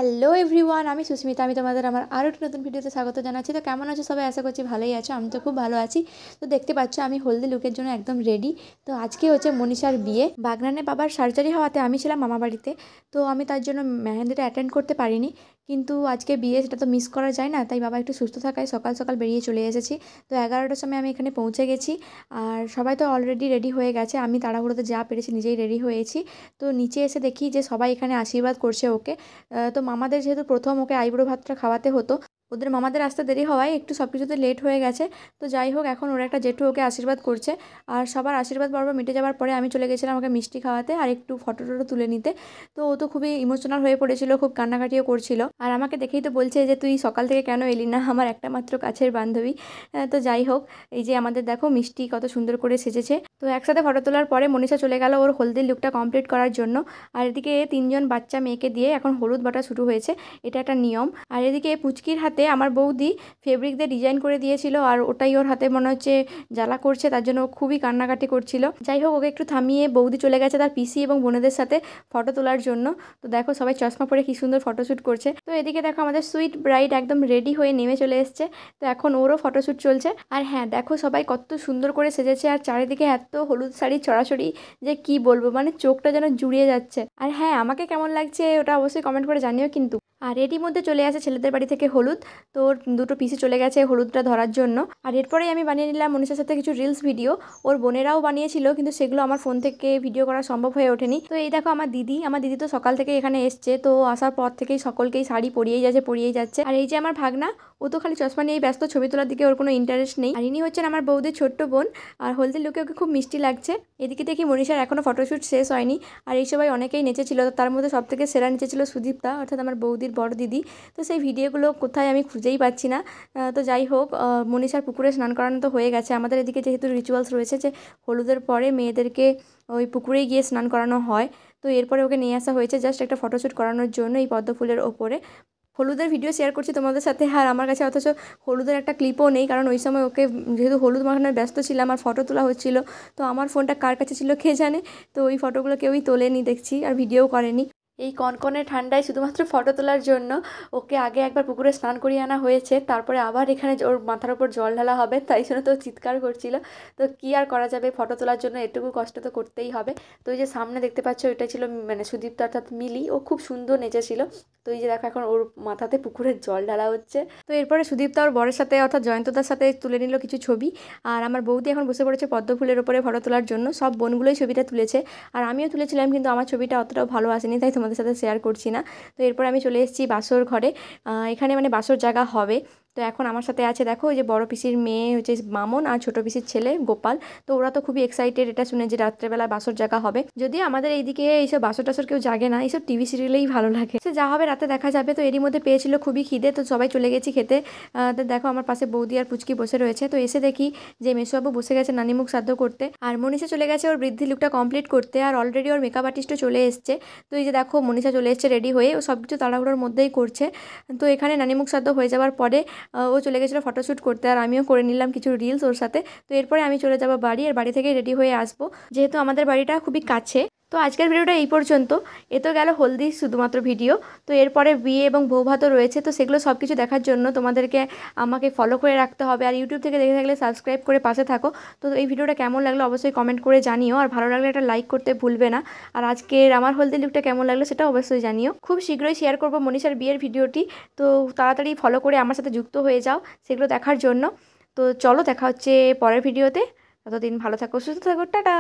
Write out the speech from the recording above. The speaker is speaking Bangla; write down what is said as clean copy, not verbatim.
হ্যালো এভরিওয়ান, আমি সুস্মিতা। আমি তোমাদের আমার আরও একটি নতুন ভিডিওতে স্বাগত জানাচ্ছি। তো কেমন আছো সবাই? আশা করছি ভালোই আছো। আমি তো খুব ভালো আছি। তো দেখতে পাচ্ছ আমি হলদি লুকের জন্য একদম রেডি। তো আজকে হচ্ছে মনীষার বিয়ে। বাগনানে বাবার সার্জারি হওয়াতে আমি ছিলাম মামা বাড়িতে। তো আমি তার জন্য মেহেন্দিটা অ্যাটেন্ড করতে পারিনি, কিন্তু আজকে বিয়ে, সেটা তো মিস করা যায় না। তাই বাবা একটু সুস্থ থাকায় সকাল সকাল বেরিয়ে চলে এসেছি। তো 11টার সময় আমি এখানে পৌঁছে গেছি। আর সবাই তো অলরেডি রেডি হয়ে গেছে। আমি তাড়াহুড়োতে যা পেরেছি নিজেই রেডি হয়েছি। তো নিচে এসে দেখি যে সবাই এখানে আশীর্বাদ করছে ওকে। তো মামাদের যেহেতু প্রথম ওকে আইবুড়ো ভাতটা খাওয়াতে হতো, ওদের মামাদের আসতে দেরি হওয়ায় একটু সব কিছুতে লেট হয়ে গেছে। তো যাই হোক, এখন ওর একটা জেঠু ওকে আশীর্বাদ করছে। আর সবার আশীর্বাদ পর্ব মিটে যাওয়ার পরে আমি চলে গেছিলাম ওকে মিষ্টি খাওয়াতে আর একটু ফটো টটো তুলে নিতে। তো ও তো খুবই ইমোশনাল হয়ে পড়েছিল, খুব কান্নাকাটিও করছিল। আর আমাকে দেখেই তো বলছে যে তুই সকাল থেকে কেন এলি না, আমার একটা মাত্র কাছের বান্ধবী। তো যাই হোক, এই যে আমাদের দেখো মিষ্টি কত সুন্দর করে সেজেছে। তো একসাথে ফটো তোলার পরে মনীষা চলে গেল ওর হলদির লুকটা কমপ্লিট করার জন্য। আর এদিকে 3জন বাচ্চা মেয়েকে দিয়ে এখন হলুদ বাটা শুরু হয়েছে, এটা একটা নিয়ম। আর এদিকে পুচকির হাতে আমার বৌদি ফেব্রিক দিয়ে ডিজাইন করে দিয়েছিল, আর ওটাই ওর হাতে মনে হচ্ছে জ্বালা করছে, তার জন্য ও খুবই কান্নাকাটি করছিল। যাই হোক, ওকে একটু থামিয়ে বৌদি চলে গেছে তার পিসি এবং বোনেদের সাথে ফটো তোলার জন্য। তো দেখো সবাই চশমা পরে কি সুন্দর ফটোশ্যুট করছে। তো এদিকে দেখো আমাদের সুইট ব্রাইড একদম রেডি হয়ে নেমে চলে এসছে। তো এখন ওরও ফটোশ্যুট চলছে। আর হ্যাঁ, দেখো সবাই কত সুন্দর করে সেজেছে, আর চারিদিকে এত হলুদ শাড়ি ছড়াছড়ি যে কি বলবো, মানে চোখটা যেন জুড়িয়ে যাচ্ছে। আর হ্যাঁ, আমাকে কেমন লাগছে ওটা অবশ্যই কমেন্ট করে জানিও কিন্তু। আর এরই মধ্যে চলে আসে ছেলেদের বাড়ি থেকে হলুদ। তো ওর দুটো পিসি চলে গেছে হলুদটা ধরার জন্য। আর এরপরেই আমি বানিয়ে নিলাম মনীষার সাথে কিছু রিলস ভিডিও। ওর বোনেরাও বানিয়েছিল, কিন্তু সেগুলো আমার ফোন থেকে ভিডিও করা সম্ভব হয়ে ওঠেনি। তো এই দেখো আমার দিদি তো সকাল থেকে এখানে এসছে। তো আসার পর থেকেই সকলকেই শাড়ি পরিয়েই যাচ্ছে। আর এই যে আমার ভাগনা, ও তো খালি চশমা নিয়েই ব্যস্ত, ছবি তোলার দিকে ওর কোনো ইন্টারেস্ট নেই। আর ইনি হচ্ছেন আমার বৌদির ছোট্ট বোন। আর হলদির লুকে ওকে খুব মিষ্টি লাগছে। এদিকে দেখি মনীষার এখনও ফটোশ্যুট শেষ হয়নি। আর এই সবাই অনেকেই নেচেছিল, তার মধ্যে সব থেকে সেরা নেচেছিল সুদীপ্তা, অর্থাৎ আমার বৌদির বড় দিদি। তো সেই ভিডিওগুলো কোথায় আমি খুঁজেই পাচ্ছি না। তো যাই হোক, মনীষার পুকুরে স্নান করানো তো হয়ে গেছে। আমাদের এদিকে যেহেতু রিচুয়ালস রয়েছে যে হলুদের পরে মেয়েদেরকে ওই পুকুরেই গিয়ে স্নান করানো হয়। তো এরপরে ওকে নিয়ে আসা হয়েছে জাস্ট একটা ফটোশ্যুট করানোর জন্য এই পদ্ম ফুলের ওপরে। হলুদের ভিডিও শেয়ার করছি তোমাদের সাথে, আর আমার কাছে অথচ হলুদের একটা ক্লিপও নেই, কারণ ওই সময় ওকে যেহেতু হলুদ মাখানোর ব্যস্ত ছিলাম আর ফটো তোলা হচ্ছিল। তো আমার ফোনটা কার কাছে ছিল কে জানে। তো ওই ফটোগুলো কেউই তোলেনি দেখছি, আর ভিডিও করেনি। এই কনকনে ঠান্ডায় শুধুমাত্র ফটো তোলার জন্য ওকে আগে একবার পুকুরে স্নান করিয়ে আনা হয়েছে, তারপরে আবার এখানে ওর মাথার উপর জল ঢালা হবে, তাই জন্য তো চিৎকার করছিল। তো কী আর করা যাবে, ফটো তোলার জন্য এটুকু কষ্ট তো করতেই হবে। তো এই যে সামনে দেখতে পাচ্ছ, এটা ছিল মানে সুদীপ্ত অর্থাৎ মিলি, ও খুব সুন্দর নেচেছিল। তো এই যে দেখো এখন ওর মাথাতে পুকুরের জল ঢালা হচ্ছে। তো এরপরে সুদীপ্তা ওর বরের সাথে অর্থাৎ জয়ন্তদার সাথে তুলে নিল কিছু ছবি। আর আমার বৌদি এখন বসে পড়েছে পদ্ম ফুলের ওপরে ফটো তোলার জন্য। সব বোনগুলোই ছবিটা তুলেছে, আর আমিও তুলেছিলাম, কিন্তু আমার ছবিটা অতটাও ভালো আসেনি, তাই তোমাদের সাথে শেয়ার করছি না। তো এরপর আমি চলে এসেছি বাসর ঘরে। এখানে মানে বাসর জায়গা হবে। তো এখন আমার সাথে আছে দেখো ওই যে বড় পিসির মেয়ে হচ্ছে মামন, আর ছোটো পিসির ছেলে গোপাল। তো ওরা তো খুবই এক্সাইটেড এটা শুনে যে রাত্রেবেলা বাসর জায়গা হবে। যদিও আমাদের এইদিকে এইসব বাসর টাসর কেউ জাগে না, এইসব টিভি সিরিয়ালেই ভালো লাগে। সে যা হবে রাতে দেখা যাবে। তো এরই মধ্যে পেয়েছিল খুবই খিদে, তো সবাই চলে গেছি খেতে। তো দেখো আমার পাশে বৌদি আর পুচকি বসে রয়েছে। তো এসে দেখি যে মেসোবাবু বসে গেছে নানিমুখ সাধ্য করতে, আর মনীষা চলে গেছে ওর বৃদ্ধি লুকটা কমপ্লিট করতে। আর অলরেডি ওর মেকআপ আর্টিস্টও চলে এসছে। তো এই যে দেখো মনীষা চলে এসছে রেডি হয়ে, ও সব কিছু তাড়াহুড়োর মধ্যেই করছে। তো এখানে নানিমুখ সাধ্য হয়ে যাওয়ার পরে ও চলে গেছিলো ফটোশ্যুট করতে, আর আমিও করে নিলাম কিছু রিলস ওর সাথে। তো এরপরে আমি চলে যাবো বাড়ি, আর বাড়ি থেকে রেডি হয়ে আসবো, যেহেতু আমাদের বাড়িটা খুবই কাছে। তো আজকের ভিডিওটা এই পর্যন্ত। এ তো গেল হলদি শুধুমাত্র ভিডিও। তো এরপরে বিয়ে এবং বৌভাতও রয়েছে। তো সেগুলো সব কিছু দেখার জন্য তোমাদেরকে আমাকে ফলো করে রাখতে হবে, আর ইউটিউব থেকে দেখে থাকলে সাবস্ক্রাইব করে পাশে থাকো। তো এই ভিডিওটা কেমন লাগলো অবশ্যই কমেন্ট করে জানিও, আর ভালো লাগলে একটা লাইক করতে ভুলবে না। আর আজকের আমার হলদি লুকটা কেমন লাগলো সেটা অবশ্যই জানিও। খুব শীঘ্রই শেয়ার করবো মনীষার বিয়ের ভিডিওটি। তো তাড়াতাড়ি ফলো করে আমার সাথে যুক্ত হয়ে যাও সেগুলো দেখার জন্য। তো চলো দেখা হচ্ছে পরের ভিডিওতে। ততদিন ভালো থাকো, সুস্থ থাকো, টাটা।